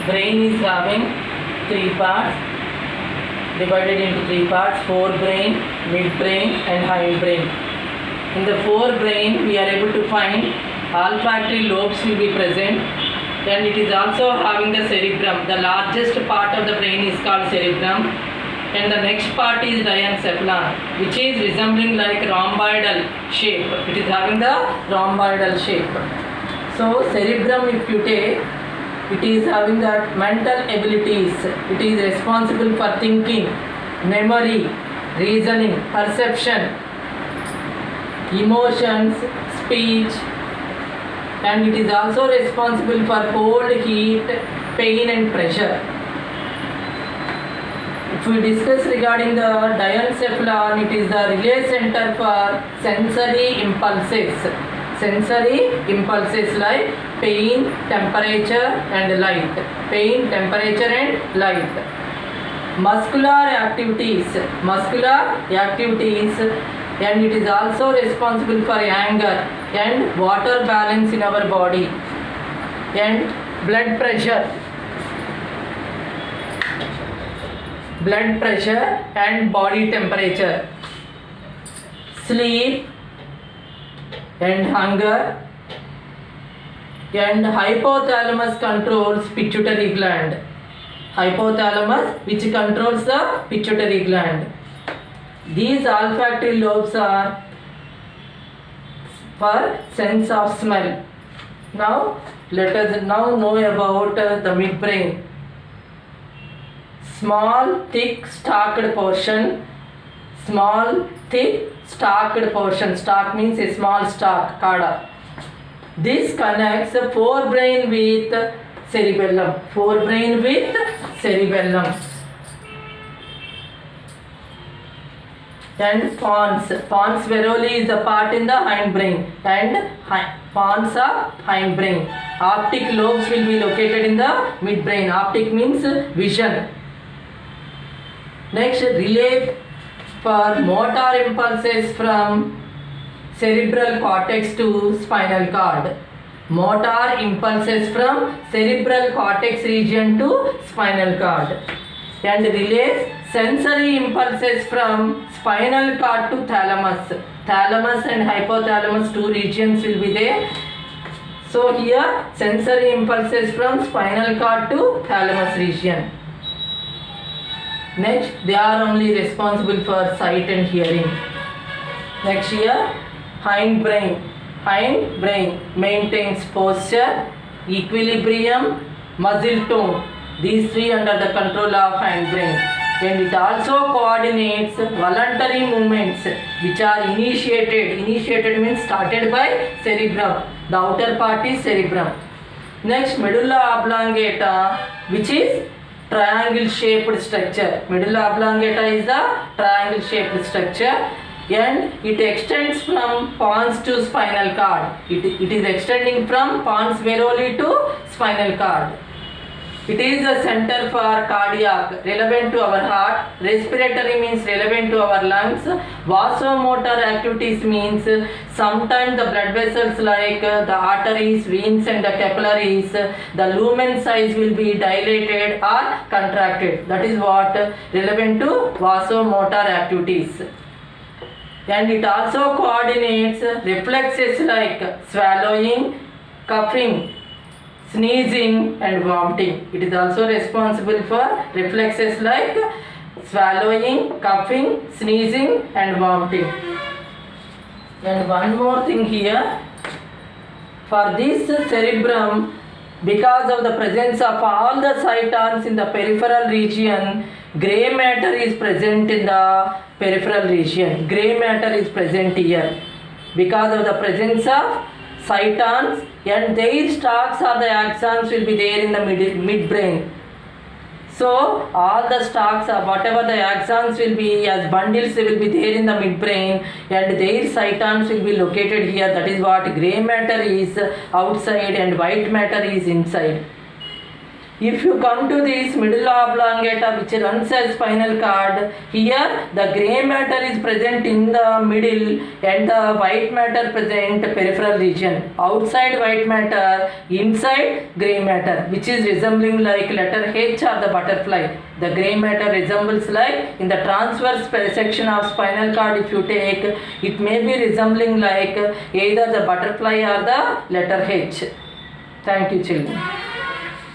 Brain is having three parts, divided into three parts: forebrain, midbrain, and hindbrain. In the forebrain, we are able to find olfactory lobes will be present, and it is also having the cerebrum. The largest part of the brain is called cerebrum, and the next part is diencephalon, which is resembling like rhomboidal shape. It is having the rhomboidal shape. So cerebrum, if you take, it is having that mental abilities. It is responsible for thinking, memory, reasoning, perception, emotions, speech, and it is also responsible for cold, heat, pain and pressure. If we discuss regarding the diencephalon, it is the relay center for sensory impulses. Sensory impulses like pain, temperature and light. Pain, temperature and light. Muscular activities. And it is also responsible for anger and water balance in our body and blood pressure and body temperature, sleep and hunger, and hypothalamus controls pituitary gland. Hypothalamus, which controls the pituitary gland. These olfactory lobes are for sense of smell. Now let us now know about the midbrain. Small, thick, stalked portion. Small, thick, stalked portion. Stalk means a small stalk, kada. This connects the forebrain with cerebellum. Forebrain with cerebellum. And pons. Pons veroli is the part in the hindbrain, and pons of hindbrain. Optic lobes will be located in the midbrain. Optic means vision. Next, relay for motor impulses from cerebral cortex to spinal cord. Motor impulses from cerebral cortex region to spinal cord. And relays sensory impulses from spinal cord to thalamus. Thalamus and hypothalamus, two regions will be there. So here sensory impulses from spinal cord to thalamus region. Next, they are only responsible for sight and hearing. Next here, hindbrain. Hindbrain maintains posture, equilibrium, muscle tone. These three under the control of hindbrain. And it also coordinates voluntary movements which are initiated. Initiated means started by cerebrum. The outer part is cerebrum. Next, medulla oblongata, which is triangle shaped structure. Medulla oblongata is the triangle shaped structure, and it extends from pons to spinal cord. It is extending from pons veroli to spinal cord. It is the center for cardiac, relevant to our heart. Respiratory means relevant to our lungs. Vasomotor activities means sometimes the blood vessels like the arteries, veins and the capillaries, the lumen size will be dilated or contracted. That is what relevant to vasomotor activities. And it also coordinates reflexes like swallowing, coughing, sneezing and vomiting. It is also responsible for reflexes like swallowing, coughing, sneezing and vomiting. And one more thing here, for this cerebrum, because of the presence of all the cytons in the peripheral region, grey matter is present in the peripheral region. Grey matter is present here because of the presence of cytons, and their stalks or the axons will be there in the midbrain. So all the stalks or whatever the axons will be as bundles, they will be there in the midbrain, and their cytons will be located here. That is what grey matter is outside and white matter is inside. If you come to this middle oblongata which runs as spinal cord, here the grey matter is present in the middle and the white matter present peripheral region. Outside white matter, inside grey matter, which is resembling like letter H or the butterfly. The grey matter resembles like in the transverse section of spinal cord, if you take, it may be resembling like either the butterfly or the letter H. Thank you, children.